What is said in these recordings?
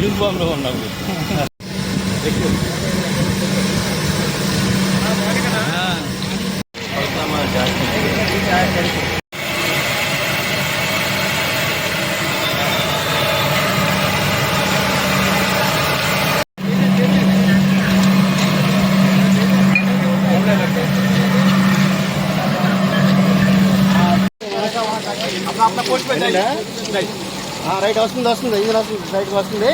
యూనిఫామ్లో ఉన్నాము. రైట్ వస్తుంది వస్తుంది ఇంజిన్ వస్తుంది రైట్కి వస్తుంది.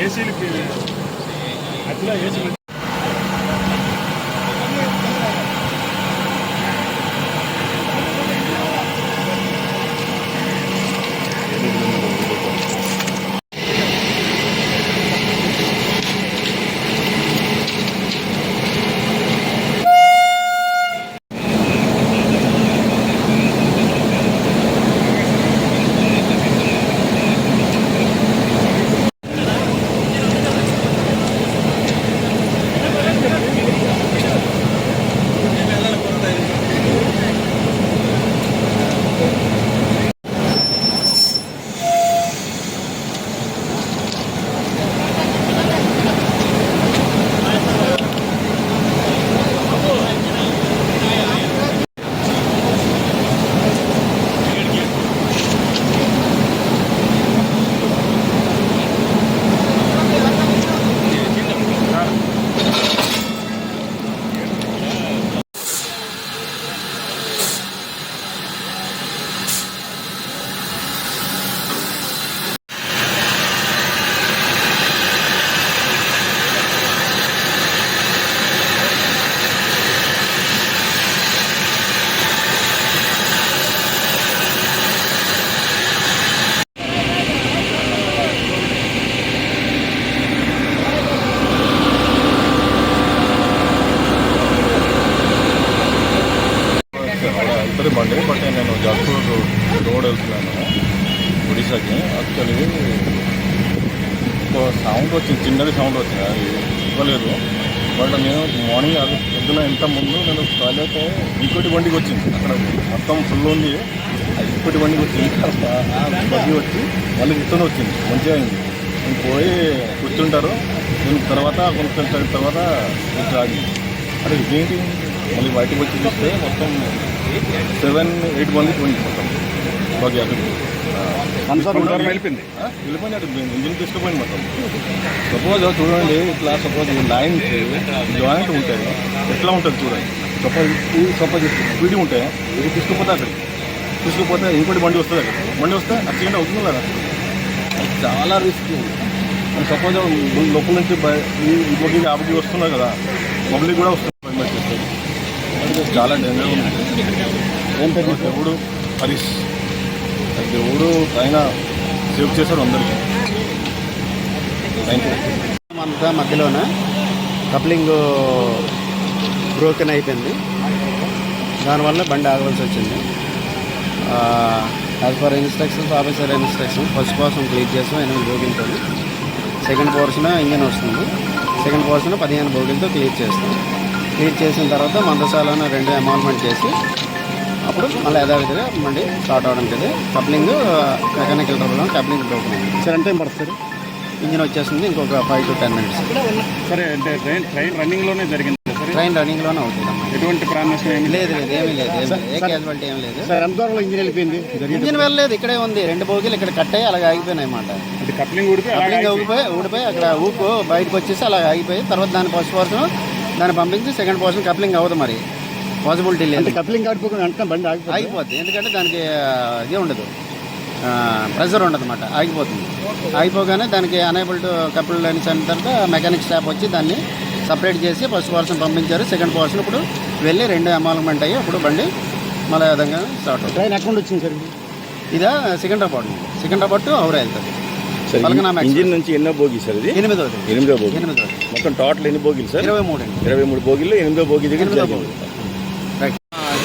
ఏసీలకి అట్లా ఏసీలు బండి బట్ నేను జైపూర్ రోడ్ వెళ్తున్నాను ఒడిశాకి. యాక్చువల్లీ సౌండ్ వచ్చింది, చిన్నది సౌండ్ వచ్చింది, అది ఇవ్వలేదు. బట్ నేను మార్నింగ్ పొద్దున ఎంత ముందు నేను టాయిలెట్ ఇంకోటి బండికి వచ్చింది, అక్కడ మొత్తం ఫుల్ ఉంది, ఇంకోటి బండికి వచ్చింది, బండి వచ్చి మళ్ళీ రిటర్న్ వచ్చింది, మంచిగా అయింది. నేను పోయి కూర్చుంటారు, నేను తర్వాత కొంచెం తర్వాత కొంచెం ఆగింది. అదే ఇదేంటి మళ్ళీ బయటకు వచ్చి చూస్తే మొత్తం 7-8 మంది పోయింది మొత్తం బాగా వెళ్ళిపోయింది. ఇంజిన్ తీసుకుపోయింది మొత్తం. సపోజ్ చూడండి ఇట్లా సపోజ్ లైన్స్ జాయింట్ ఉంటాయి, ఎట్లా ఉంటుంది చూడండి. సపోజ్ స్పీడ్ ఉంటే ఇది తీసుకుపోతే అక్కడికి తీసుకుపోతే ఇంకోటి బండి వస్తుంది, అక్కడ బండి వస్తే యాక్సిడెంట్ అవుతుంది కదా. చాలా రిస్క్. సపోజ్ లోపల నుంచి ఇంకోటి ఆపకి వస్తున్నారు కదా, పబ్లిక్ కూడా వస్తుంది, చాలా డేంజర్ ఉంది. ఏంటంటే దేవుడు హరీష్, దేవుడు ఆయన సేవ్ చేశాడు అందరికీ. Thank you. అంతా మధ్యలోన కప్లింగ్ బ్రోకెన్ అయిపోయింది, దానివల్ల బండి ఆగవలసి వచ్చింది. As per instructions, officer instructions, first portion clean చేసాం 8 బోగిలతో. సెకండ్ పోర్షన్ ఇంజన్ వస్తుంది, సెకండ్ పోర్షన్ 15 బోగిలతో క్లీన్ చేస్తాం. క్లీన్ చేసిన తర్వాత మందసాలను 2 అమాల్మెంట్ చేసి అప్పుడు మళ్ళీ యథావిధిగా బండి స్టార్ట్ అవ్వడం కదా. Coupling mechanical trouble, coupling broken అయింది. సార్ ఎంత టైం పడుతుంది? ఇంజన్ వచ్చేస్తుంది ఇంకొక 5 to 10 minutes. సరే, అంటే ట్రైన్ రన్నింగ్లోనే జరిగింది? ట్రైన్ రన్నింగ్లోనే అవుతుంది. ఎటువంటి ప్రాణనష్టం ఏమి లేదు, ఏమీ లేదు, ఏ క్యాజువాలిటీ ఏం లేదు. సార్ ఎంత దూరంలో ఇంజిన్ వెళ్ళిపోయింది? ఇంజిన్ వెళ్ళలేదు, ఇక్కడే ఉంది. 2 బోగీలు ఇక్కడ కట్ అయ్యి అలాగే ఆగిపోయినాయి అన్నమాట. అంటే కప్లింగ్ ఊడిపోయి అక్కడ ఊపు బయటకు వచ్చేసి అలా ఆగిపోయి, తర్వాత దాని ఫస్ట్ పోర్షన్ దాన్ని పంపించి సెకండ్ పోర్షన్ కప్లింగ్ అవ్వదు, మరి పాసిబిలిటీ లేదు. కప్లింగ్ ఆగిపోకుండా అంటే బండి ఆగిపోద్ది, ఎందుకంటే దానికి ఇది ఉండదు, ప్రెషర్ ఉండదు అన్నమాట, ఆగిపోతుంది. ఆగిపోగానే దానికి అనేబుల్ టు కపుల్ లైన్స్ అయిన తర్వాత మెకానిక్ స్టాఫ్ వచ్చి దాన్ని సపరేట్ చేసి ఫస్ట్ పోర్షన్ పంపించారు. సెకండ్ పోర్షన్ ఇప్పుడు వెళ్ళి 2 అమాల్మెంట్ అయ్యి ఇప్పుడు బండి మళ్ళీ విధంగా స్టార్ట్ అవుతుంది. ట్రైన్ అకౌంట్ వచ్చింది సార్ ఇది? ఇదా సికింద్రాబాద్ టు హౌరా వెళ్తుంది. సార్ పలకనామా ఇంజిన్ నుంచి ఎన్నో బోగి సార్ ఇది? 8వ బోగి. మొత్తం టోటల్ ఎన్ని బోగీలు సార్? 23 బోగీలు. 8వ బోగి దగ్గర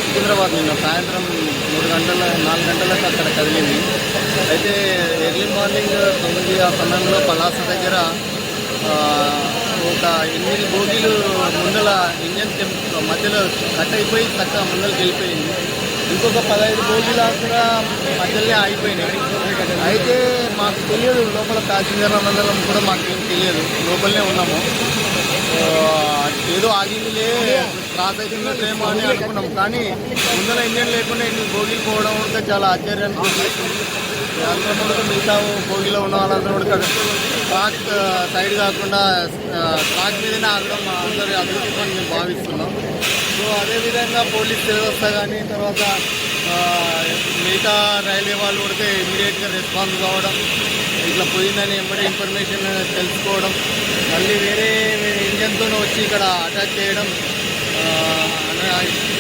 సికింద్రాబాద్ నిన్న సాయంత్రం 4 గంటలకు అక్కడ కదిలింది. అయితే ఎర్లీ మార్నింగ్ 9 ఆ సమయంలో పలాస దగ్గర ఒక 8 బోగీలు ముందల ఇంజన్ మధ్యలో కట్ అయిపోయి చక్కగా ముందరికి వెళ్ళిపోయింది. ఇంకొక 15 బోగీలు అక్కడ మధ్యలో ఆగిపోయినాయి. అయితే మాకు తెలియదు, లోపల ప్యాసింజర్ల మండలం కూడా మాకేం తెలియదు, లోపలనే ఉన్నాము. ఏదో ఆగిందిలే క్రాస్ అవుతున్నట్లేమో అని అనుకున్నాం. కానీ ముందర ఇంజన్ లేకుండా 8 బోగీలు పోవడం కూడా చాలా ఆశ్చర్యాన్ని చూపిస్తుంది. అందరం కూడా మిగతా బోగీలో ఉన్న వాళ్ళందరూ కూడా ట్రాక్ సైడ్ కాకుండా ట్రాక్ మీదనే ఆగడం అందరి అదృష్టం అని మేము భావిస్తున్నాం. సో అదేవిధంగా పోలీస్ వ్యవస్థ కానీ తర్వాత మిగతా రైల్వే వాళ్ళు కూడా ఇమీడియట్గా రెస్పాన్స్ కావడం, ఇట్లా పోయిందని ఎంబడే ఇన్ఫర్మేషన్ తెలుసుకోవడం, మళ్ళీ వేరే ఇంజన్తో వచ్చి ఇక్కడ అటాక్ చేయడం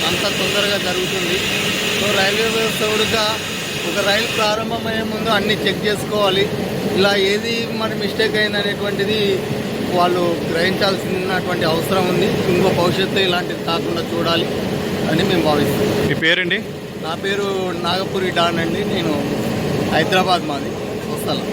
అంత తొందరగా జరుగుతుంది. సో రైల్వే వ్యవస్థ కూడా ఒక రైలు ప్రారంభమయ్యే ముందు అన్నీ చెక్ చేసుకోవాలి. ఇలా ఏది మరి మిస్టేక్ అయిందనేటువంటిది వాళ్ళు గ్రహించాల్సినటువంటి అవసరం ఉంది. ఇంకో భవిష్యత్తు ఇలాంటిది కాకుండా చూడాలి అని మేము భావిస్తున్నాం. మీ పేరండి? నా పేరు నాగపురి డాన్ అండి. నేను హైదరాబాద్ మాది వస్తాను.